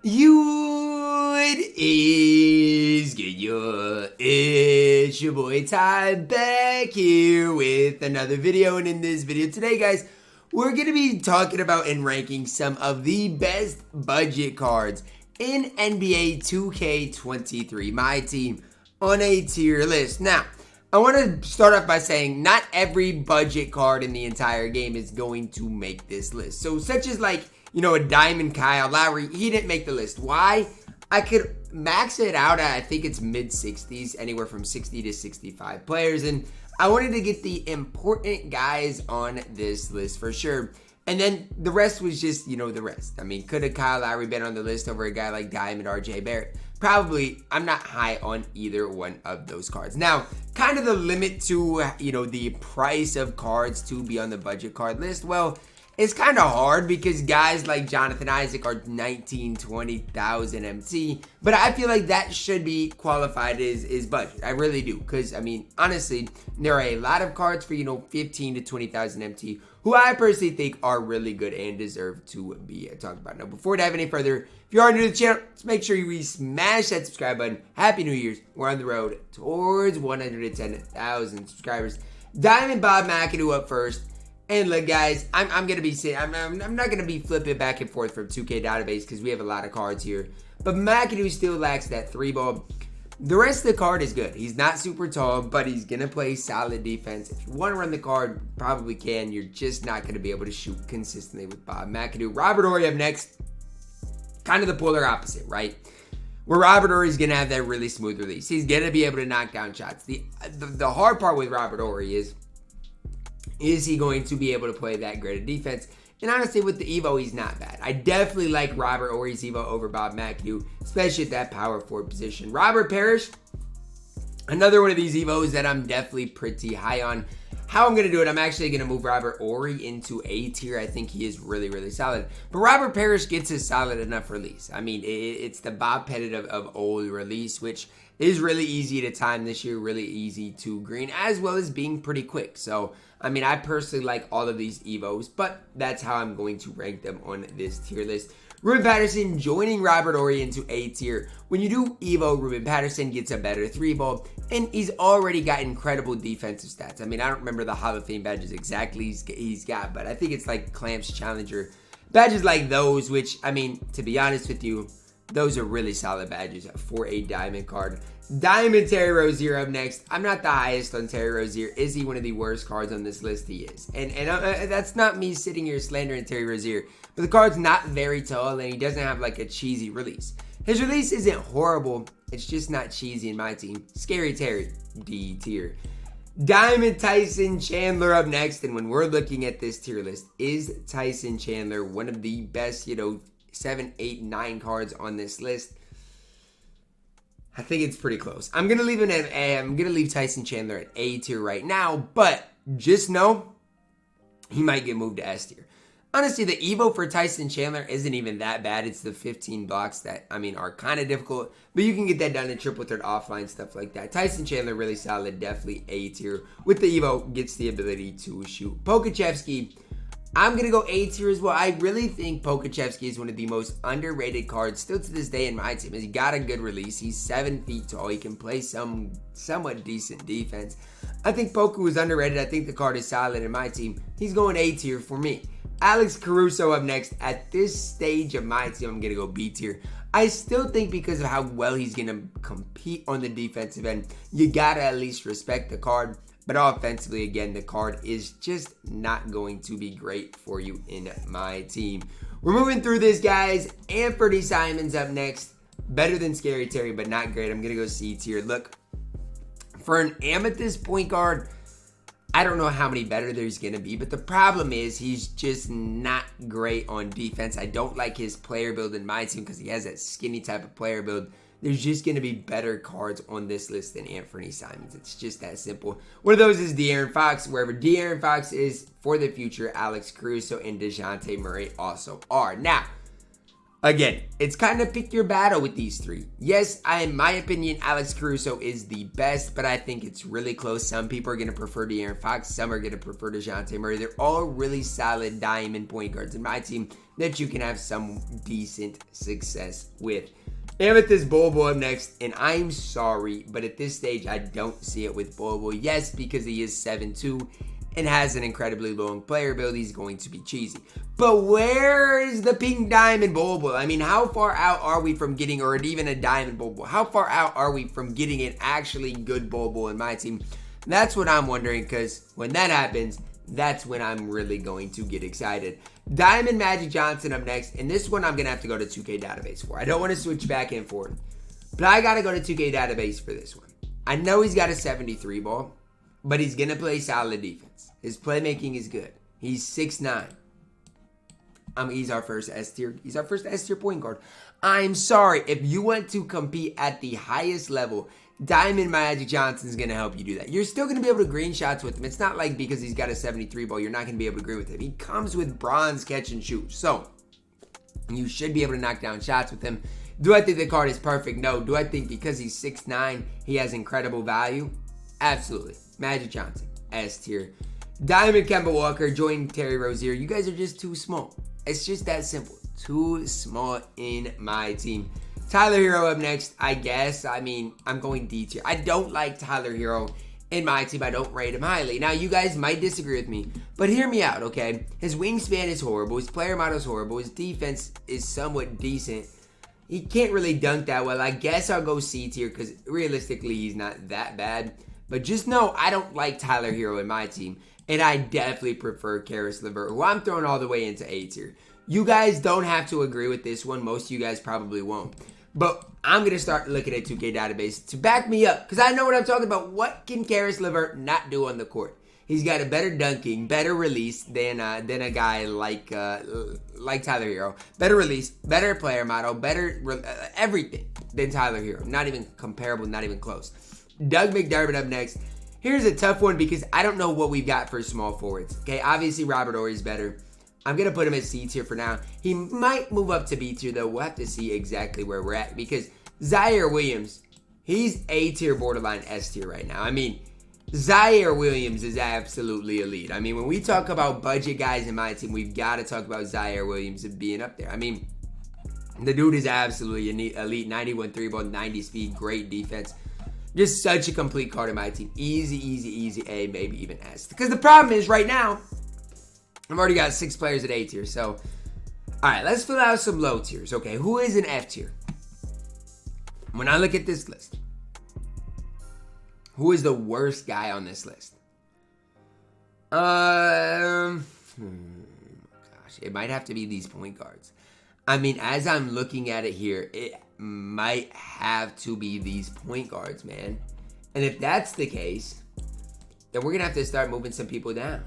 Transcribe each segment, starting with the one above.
It is good, it's your boy Ty back here with another video, and in this video today, guys, we're going to be talking about and ranking some of the best budget cards in NBA 2K23 MyTEAM on a tier list. Now, I want to start off by saying not every budget card in the entire game is going to make this list. So such as like, you know, a Diamond Kyle Lowry, he didn't make the list. Why? I could max it out at, I think it's mid 60s, anywhere from 60 to 65 players. And I wanted to get the important guys on this list for sure. And then the rest was just, you know, the rest. I mean, could have Kyle Lowry been on the list over a guy like Diamond RJ Barrett? Probably. I'm not high on either one of those cards. Now, kind of the limit to, you know, the price of cards to be on the budget card list, well, it's kind of hard because guys like Jonathan Isaac are 19, 20,000 MT, but I feel like that should be qualified as budget. I really do, because I mean, honestly, there are a lot of cards for, you know, 15 to 20,000 MT who I personally think are really good and deserve to be talked about. Now, before I dive any further, if you are new to the channel, just make sure you smash that subscribe button. Happy New Year's. We're on the road towards 110,000 subscribers. Diamond Bob McAdoo up first. And look, guys, I'm gonna be saying I'm not gonna be flipping back and forth from 2K database because we have a lot of cards here. But McAdoo still lacks that 3-ball. The rest of the card is good. He's not super tall, but he's gonna play solid defense. If you want to run the card, probably can. You're just not gonna be able to shoot consistently with Bob McAdoo. Robert Horry up next. Kind of the polar opposite, right? Where Robert Horry is gonna have that really smooth release. He's gonna be able to knock down shots. The hard part with Robert Horry is he going to be able to play that great of defense? And honestly, with the Evo, he's not bad. I definitely like Robert Horry's Evo over Bob McAdoo, especially at that power forward position. Robert Parrish, another one of these Evos that I'm definitely pretty high on. How I'm going to do it, I'm actually going to move Robert Horry into A tier. I think he is really, really solid. But Robert Parrish gets a solid enough release. I mean, it's the Bob Pettit of old release, which is really easy to time this year, really easy to green, as well as being pretty quick. So, I mean, I personally like all of these Evos, but that's how I'm going to rank them on this tier list. Ruben Patterson joining Robert Horry into A tier. When you do Evo, Ruben Patterson gets a better 3-ball, and he's already got incredible defensive stats. I mean, I don't remember the Hall of Fame badges exactly he's got, but I think it's like Clamps Challenger. Badges like those, which, I mean, to be honest with you, those are really solid badges for a Diamond card. Diamond Terry Rozier up next. I'm not the highest on Terry Rozier. Is he one of the worst cards on this list? He is. And that's not me sitting here slandering Terry Rozier. But the card's not very tall, and he doesn't have like a cheesy release. His release isn't horrible. It's just not cheesy in my team. Scary Terry, D tier. Diamond Tyson Chandler up next. And when we're looking at this tier list, is Tyson Chandler one of the best, you know, 7, 8, 9 cards on this list? I think it's pretty close. I'm gonna leave Tyson Chandler at A tier right now, but just know he might get moved to S tier. Honestly, the Evo for Tyson Chandler isn't even that bad. It's the 15 blocks that, I mean, are kind of difficult, but you can get that done in triple threat offline, stuff like that. Tyson Chandler, really solid, definitely A tier. With the Evo, gets the ability to shoot. Pokachevsky, I'm going to go A tier as well. I really think Pokachevsky is one of the most underrated cards still to this day in my team. He's got a good release. He's 7 feet tall. He can play somewhat decent defense. I think Poku is underrated. I think the card is solid in my team. He's going A tier for me. Alex Caruso up next. At this stage of my team, I'm going to go B tier. I still think because of how well he's going to compete on the defensive end, you got to at least respect the card. But offensively, again, the card is just not going to be great for you in my team. We're moving through this, guys. Anthony Simons up next. Better than Scary Terry, but not great. I'm going to go C tier. Look, for an Amethyst point guard, I don't know how many better there's going to be, but the problem is he's just not great on defense. I don't like his player build in my team because he has that skinny type of player build. There's just going to be better cards on this list than Anthony Simons. It's just that simple. One of those is De'Aaron Fox. Wherever De'Aaron Fox is for the future, Alex Caruso and DeJounte Murray also are. Now, Again, it's kind of pick your battle with these three. Yes, in my opinion, Alex Caruso is the best, but I think it's really close. Some people are going to prefer De'Aaron Fox. Some are going to prefer DeJounte Murray. They're all really solid diamond point guards in my team. that you can have some decent success with. And with this Bobo up next, and I'm sorry, but at this stage, I don't see it with Bobo. Yes, because he is 7'2", and has an incredibly long player build, he's going to be cheesy. But where is the pink diamond Bobo? I mean, how far out are we from getting, or even a diamond Bobo? How far out are we from getting an actually good Bobo in my team? That's what I'm wondering, because when that happens, that's when I'm really going to get excited. Diamond Magic Johnson up next, and this one I'm going to have to go to 2K Database for. I don't want to switch back and forth, but I got to go to 2K Database for this one. I know he's got a 73 ball, but he's going to play solid defense. His playmaking is good. He's 6'9". He's our first S tier. He's our first S tier point guard. I'm sorry. If you want to compete at the highest level, Diamond Magic Johnson is going to help you do that. You're still going to be able to green shots with him. It's not like because he's got a 73 ball, you're not going to be able to green with him. He comes with bronze catch and shoot. So, you should be able to knock down shots with him. Do I think the card is perfect? No. Do I think because he's 6'9", he has incredible value? Absolutely. Magic Johnson, S tier. Diamond Kemba Walker, join Terry Rozier. You guys are just too small. It's just that simple. Too small in my team. Tyler Hero up next, I guess. I mean, I'm going D tier. I don't like Tyler Hero in my team. I don't rate him highly. Now, you guys might disagree with me, but hear me out, okay? His wingspan is horrible. His player model is horrible. His defense is somewhat decent. He can't really dunk that well. I guess I'll go C tier because realistically, he's not that bad. But just know, I don't like Tyler Hero in my team. And I definitely prefer Caris LeVert, who I'm throwing all the way into A tier. You guys don't have to agree with this one. Most of you guys probably won't. But I'm going to start looking at 2K Database to back me up. Because I know what I'm talking about. What can Caris LeVert not do on the court? He's got a better dunking, better release than a guy like Tyler Hero. Better release, better player model, better everything than Tyler Hero. Not even comparable, not even close. Doug McDermott up next. Here's a tough one because I don't know what we've got for small forwards. Okay, obviously Robert Horry's better. I'm going to put him at C tier for now. He might move up to B tier though. We'll have to see exactly where we're at because Zaire Williams, he's A tier borderline S tier right now. I mean, Zaire Williams is absolutely elite. I mean, when we talk about budget guys in my team, we've got to talk about Zaire Williams being up there. I mean, the dude is absolutely elite. 91 3-ball, 90 speed, great defense. Just such a complete card in my team. Easy A, maybe even S. Because the problem is right now, I've already got 6 players at A tier. So, all right, let's fill out some low tiers. Okay, who is an F tier? When I look at this list, who is the worst guy on this list? Gosh, it might have to be these point guards. I mean, as I'm looking at it here, it might have to be these point guards, man. And if that's the case, then we're going to have to start moving some people down.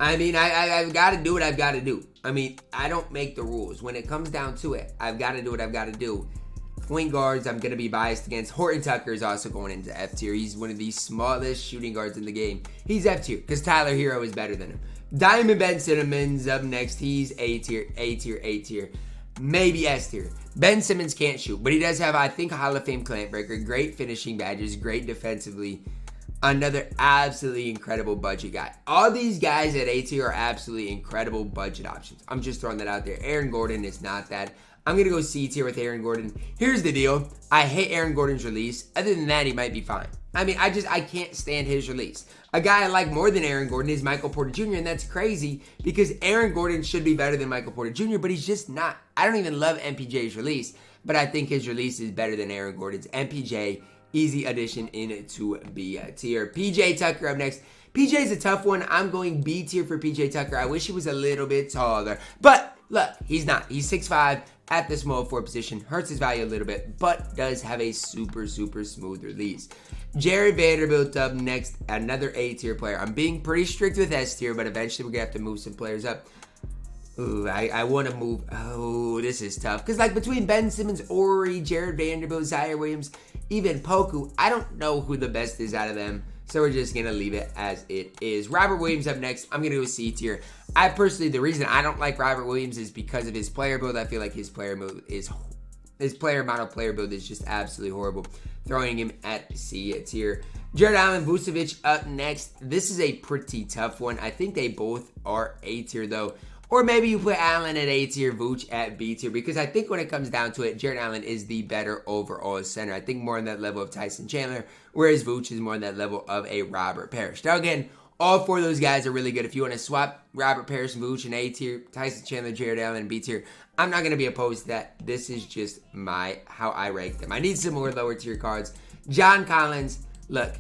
I mean, I've got to do what I've got to do. I mean, I don't make the rules. When it comes down to it, I've got to do what I've got to do. Point guards, I'm going to be biased against. Horton Tucker is also going into F tier. He's one of the smallest shooting guards in the game. He's F tier because Tyler Hero is better than him. Diamond Ben Simmons up next. He's A tier, A tier, A tier. Maybe S tier. Ben Simmons can't shoot, but he does have, I think, a Hall of Fame clamp breaker, great finishing badges, great defensively. Another absolutely incredible budget guy. All these guys at A tier are absolutely incredible budget options. I'm just throwing that out there. Aaron Gordon is not that. I'm going to go C tier with Aaron Gordon. Here's the deal. I hate Aaron Gordon's release. Other than that, he might be fine. I mean, I can't stand his release. A guy I like more than Aaron Gordon is Michael Porter Jr., and that's crazy because Aaron Gordon should be better than Michael Porter Jr., but he's just not. I don't even love MPJ's release, but I think his release is better than Aaron Gordon's. MPJ, easy addition into B tier. PJ Tucker up next. PJ's a tough one. I'm going B tier for PJ Tucker. I wish he was a little bit taller, but look, he's not. He's 6'5", at the small forward position. Hurts his value a little bit, but does have a super smooth release. Jared Vanderbilt up next, another A tier player. I'm being pretty strict with S tier, but eventually we're going to have to move some players up. Ooh, I want to move. Oh, this is tough. Because like between Ben Simmons, Ori, Jared Vanderbilt, Zaire Williams, even Poku, I don't know who the best is out of them. So we're just going to leave it as it is. Robert Williams up next. I'm going to go C tier. I personally, the reason I don't like Robert Williams is because of his player build. I feel like his player model player build is just absolutely horrible. Throwing him at C tier. Jared Allen Vucevic up next. This is a pretty tough one. I think they both are A tier though. Or maybe you put Allen at A tier, Vooch at B tier, because I think when it comes down to it, Jarrett Allen is the better overall center. I think more on that level of Tyson Chandler, whereas Vooch is more on that level of a Robert Parrish. Now again, all four of those guys are really good. If you want to swap Robert Parrish and Vooch in A tier, Tyson Chandler, Jarrett Allen in B tier, I'm not going to be opposed to that. This is just how I rank them. I need some more lower tier cards. John Collins, look,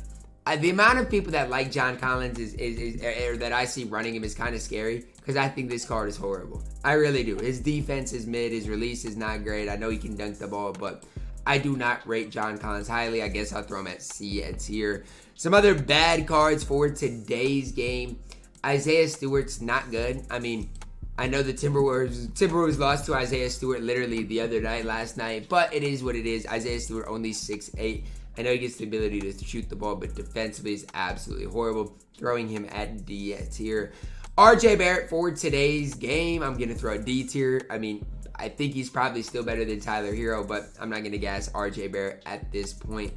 the amount of people that like John Collins or that I see running him is kind of scary, because I think this card is horrible. I really do. His defense is mid. His release is not great. I know he can dunk the ball, but I do not rate John Collins highly. I guess I'll throw him at C tier. Some other bad cards for today's game. Isaiah Stewart's not good. I mean, I know the Timberwolves lost to Isaiah Stewart literally the other night, last night, but it is what it is. Isaiah Stewart only 6'8". I know he gets the ability to shoot the ball, but defensively is absolutely horrible. Throwing him at D tier. RJ Barrett for today's game, I'm going to throw a D tier. I mean, I think he's probably still better than Tyler Hero, but I'm not going to gas RJ Barrett at this point.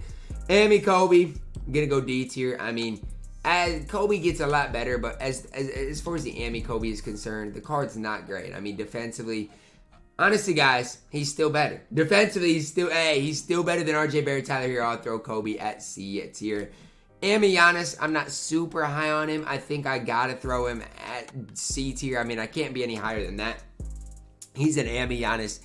Amy Kobe, I'm going to go D tier. I mean, as Kobe gets a lot better, but as far as the Amy Kobe is concerned, the card's not great. I mean, defensively, honestly, guys, he's still better. Defensively, he's still better than RJ Barrett, Tyler Hero. I'll throw Kobe at C tier. Amy Giannis, I'm not super high on him. I think I got to throw him at C tier. I mean, I can't be any higher than that. He's an Amy Giannis.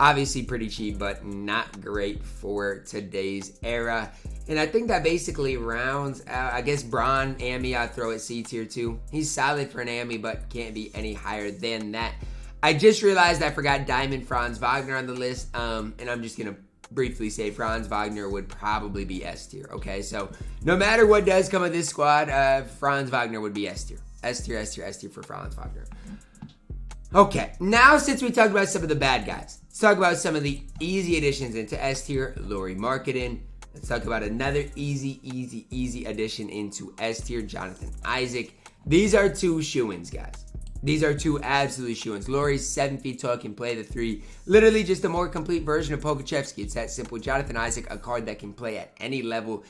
Obviously pretty cheap, but not great for today's era. And I think that basically rounds out, I guess, Bron, Amy, I'll throw at C tier too. He's solid for an Amy, but can't be any higher than that. I just realized I forgot Diamond Franz Wagner on the list, and I'm just going to briefly say Franz Wagner would probably be S tier, okay? So no matter what does come of this squad, Franz Wagner would be S tier. S tier, S tier, S tier for Franz Wagner. Okay, now since we talked about some of the bad guys, let's talk about some of the easy additions into S tier. Lauri Markkanen. Let's talk about another easy addition into S tier. Jonathan Isaac. These are two shoo-ins, guys. These are two absolute shoo-ins. Lauri's 7 feet tall, can play the 3. Literally just a more complete version of Pokachevsky. It's that simple. Jonathan Isaac, a card that can play at any level.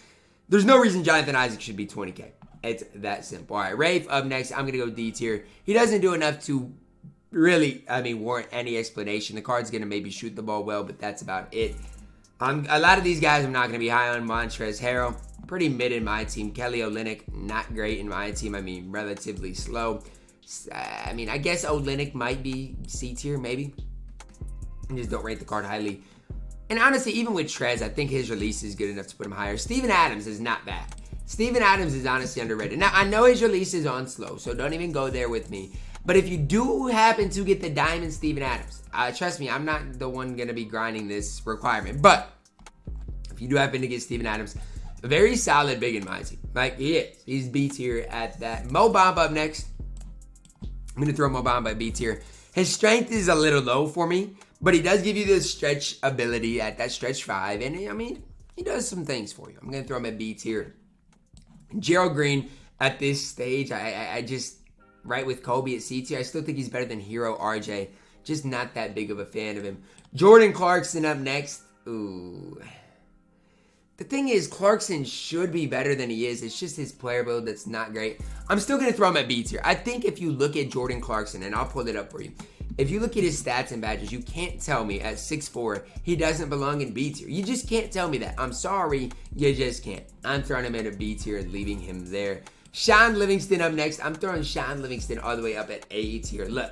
There's no reason Jonathan Isaac should be 20K. It's that simple. All right, Rafe up next. I'm going to go D tier. He doesn't do enough to really, warrant any explanation. The card's going to maybe shoot the ball well, but that's about it. A lot of these guys I'm not going to be high on. Montrezl Harrell, pretty mid in my team. Kelly Olynyk, not great in my team. Relatively slow. I guess Olynyk might be C tier, maybe. I just don't rate the card highly. And honestly, even with Trez, I think his release is good enough to put him higher. Steven Adams is not bad. Steven Adams is honestly underrated. Now, I know his release is on slow, so don't even go there with me. But if you do happen to get the Diamond Steven Adams, trust me, I'm not the one going to be grinding this requirement. But if you do happen to get Steven Adams, a very solid big in my team. He is. He's B tier at that. Mo Bamba up next. I'm going to throw Mo Bamba at B tier. His strength is a little low for me, but he does give you the stretch ability at that stretch 5. And he does some things for you. I'm going to throw him at B tier. Gerald Green at this stage, I just, right with Kobe at C tier, I still think he's better than Hero RJ. Just not that big of a fan of him. Jordan Clarkson up next. Ooh. The thing is, Clarkson should be better than he is. It's just his player build that's not great. I'm still going to throw him at B tier. I think if you look at Jordan Clarkson, and I'll pull it up for you. If you look at his stats and badges, you can't tell me at 6'4", he doesn't belong in B tier. You just can't tell me that. I'm sorry, you just can't. I'm throwing him in a B tier and leaving him there. Sean Livingston up next. I'm throwing Sean Livingston all the way up at A tier. Look,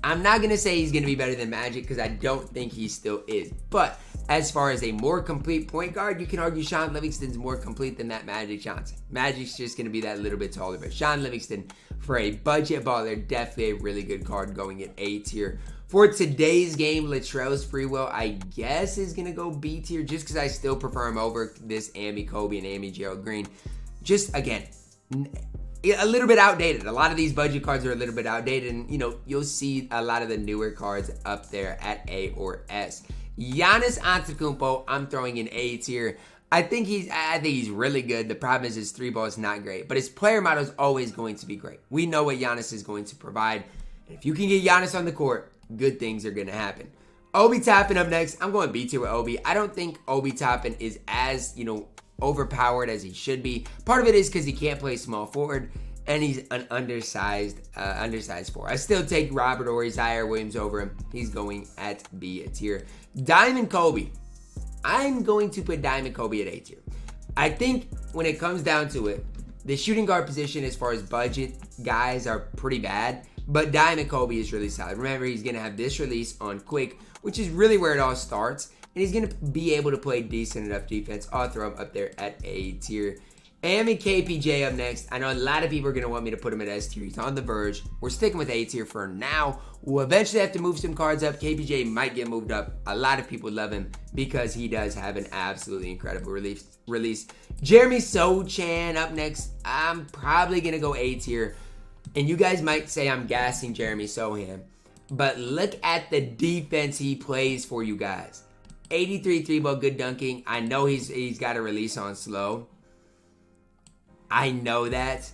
I'm not going to say he's going to be better than Magic because I don't think he still is. But as far as a more complete point guard, you can argue Sean Livingston's more complete than that Magic Johnson. Magic's just going to be that little bit taller. But Sean Livingston, for a budget baller, definitely a really good card going at A tier. For today's game, Latrell Sprewell, I guess, is going to go B tier just because I still prefer him over this Amy Kobe and Amy Gerald Green. Just, again, a little bit outdated. A lot of these budget cards are a little bit outdated, and you'll see a lot of the newer cards up there at A or S. Giannis Antetokounmpo, I'm throwing in A tier. I think he's really good. The problem is his 3-ball is not great, but his player model is always going to be great. We know what Giannis is going to provide. And if you can get Giannis on the court, good things are going to happen. Obi Toppin up next. I'm going B tier with Obi. I don't think Obi Toppin is as, overpowered as he should be. Part of it is because he can't play small forward. and he's an undersized 4. I still take Robert or Zaire Williams over him. He's going at B tier. Diamond Kobe. I'm going to put Diamond Kobe at A tier. I think when it comes down to it, the shooting guard position as far as budget guys are pretty bad, but Diamond Kobe is really solid. Remember, he's going to have this release on quick, which is really where it all starts, and he's going to be able to play decent enough defense. I'll throw him up there at A tier. And KPJ up next. I know a lot of people are going to want me to put him at S tier. He's on the verge. We're sticking with A tier for now. We'll eventually have to move some cards up. KPJ might get moved up. A lot of people love him because he does have an absolutely incredible release. Jeremy Sochan up next. I'm probably going to go A tier. And you guys might say I'm gassing Jeremy Sochan. But look at the defense he plays for you guys. 83 3-ball good dunking. I know he's got a release on slow. I know that,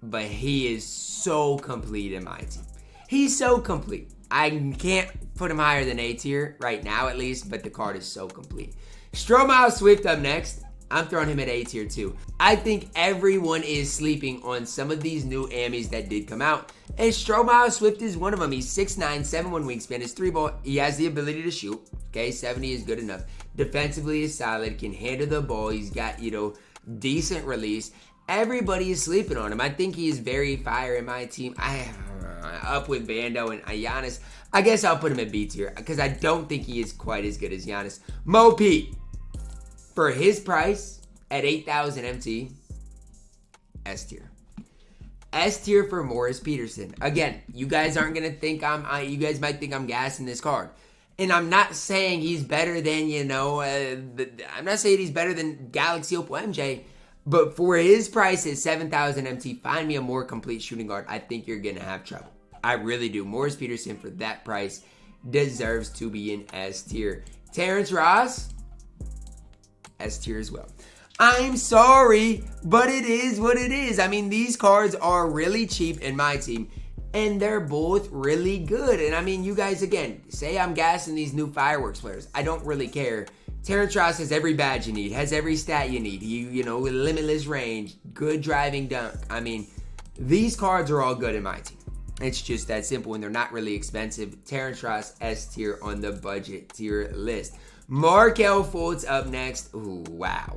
but he is so complete in my team. He's so complete. I can't put him higher than A tier right now at least, but the card is so complete. Stromile Swift up next. I'm throwing him at A tier too. I think everyone is sleeping on some of these new Ammies that did come out, and Stromile Swift is one of them. He's 6'9", 7'1" wingspan, is 3-ball. He has the ability to shoot. Okay, 70 is good enough. Defensively is solid, can handle the ball. He's got, decent release. Everybody is sleeping on him. I think he is very fire in my team. Up with Bando and Giannis. I guess I'll put him at B tier because I don't think he is quite as good as Giannis. Mo P, for his price at 8,000 MT, S tier. S tier for Morris Peterson. Again, you guys aren't gonna think you guys might think I'm gassing this card. And I'm not saying he's better than, I'm not saying he's better than Galaxy Opal MJ. But for his price at 7,000 MT, find me a more complete shooting guard. I think you're going to have trouble. I really do. Morris Peterson, for that price, deserves to be in S tier. Terrence Ross, S tier as well. I'm sorry, but it is what it is. I mean, these cards are really cheap in my team, and they're both really good. And I mean, you guys, again, say I'm gassing these new fireworks players. I don't really care. Terrence Ross has every badge you need, has every stat you need. With limitless range, good driving dunk. I mean, these cards are all good in my team. It's just that simple, and they're not really expensive. Terrence Ross, S tier on the budget tier list. Markelle Fultz up next. Ooh, wow.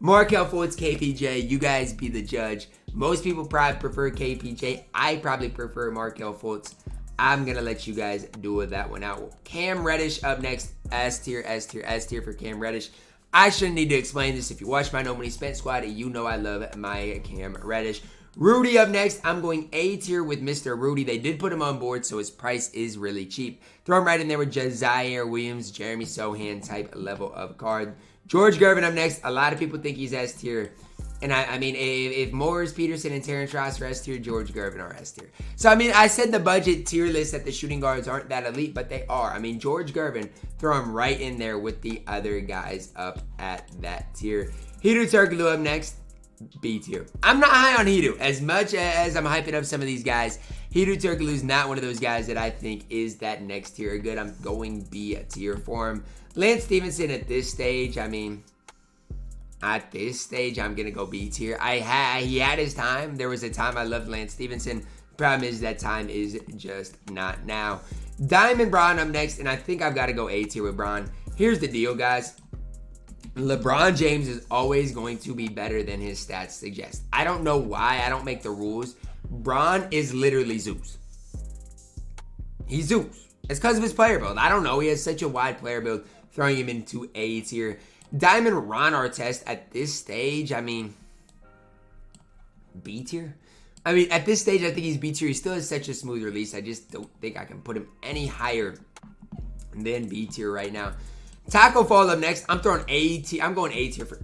Markelle Fultz, KPJ. You guys be the judge. Most people probably prefer KPJ. I probably prefer Markelle Fultz. I'm going to let you guys do that one out. Cam Reddish up next. S tier for Cam Reddish. I shouldn't need to explain this. If you watch my No Money Spent squad, you know I love my Cam Reddish. Rudy up next. I'm going A tier with Mr. Rudy. They did put him on board, so his price is really cheap. Throw him right in there with Zaire Williams, Jeremy Sochan type level of card. George Gervin up next. A lot of people think he's S tier. And I mean, if Morris Peterson and Terrence Ross are S tier, George Gervin are S tier. So, I mean, I said the budget tier list that the shooting guards aren't that elite, but they are. I mean, George Gervin, throw him right in there with the other guys up at that tier. Hedo Turkoglu up next, B tier. I'm not high on Hedo. As much as I'm hyping up some of these guys, Hedo Turkoglu is not one of those guys that I think is that next tier good. I'm going B tier for him. Lance Stevenson at this stage, I mean... At this stage, I'm going to go B tier. He had his time. There was a time I loved Lance Stevenson. Problem is that time is just not now. Diamond Braun up next, and I think I've got to go A tier with Braun. Here's the deal, guys. LeBron James is always going to be better than his stats suggest. I don't know why. I don't make the rules. Braun is literally Zeus. He's Zeus. It's because of his player build. I don't know. He has such a wide player build, throwing him into A tier. Diamond Ron Artest at this stage, I mean, B tier? I mean, at this stage, I think he's B tier. He still has such a smooth release. I just don't think I can put him any higher than B tier right now. Taco Fall up next. I'm throwing A tier. I'm going A tier for...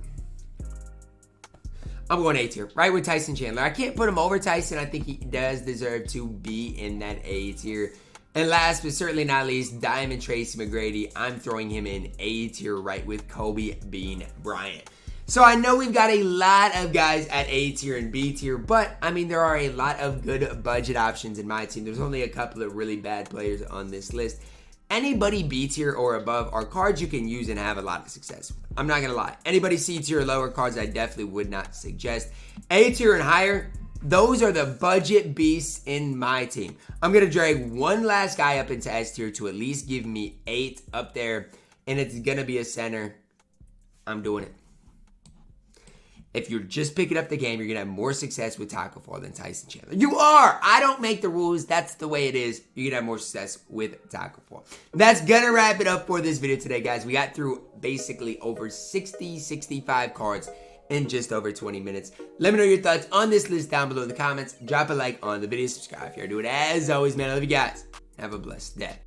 I'm going A tier, right with Tyson Chandler. I can't put him over Tyson. I think he does deserve to be in that A tier. And last but certainly not least, Diamond Tracy McGrady. I'm throwing him in A tier right with Kobe Bean Bryant. So I know we've got a lot of guys at A tier and B tier, but I mean, there are a lot of good budget options in my team. There's only a couple of really bad players on this list. Anybody B tier or above are cards you can use and have a lot of success with. I'm not going to lie. Anybody C tier or lower cards I definitely would not suggest. A tier and higher, those are the budget beasts in my team. I'm going to drag one last guy up into S tier to at least give me 8 up there. And it's going to be a center. I'm doing it. If you're just picking up the game, you're going to have more success with Taco Fall than Tyson Chandler. You are! I don't make the rules. That's the way it is. You're going to have more success with Taco Fall. That's going to wrap it up for this video today, guys. We got through basically over 60, 65 cards in just over 20 minutes. Let me know your thoughts on this list down below in the comments. Drop a like on the video. Subscribe if you're doing it. As always, man, I love you guys. Have a blessed day.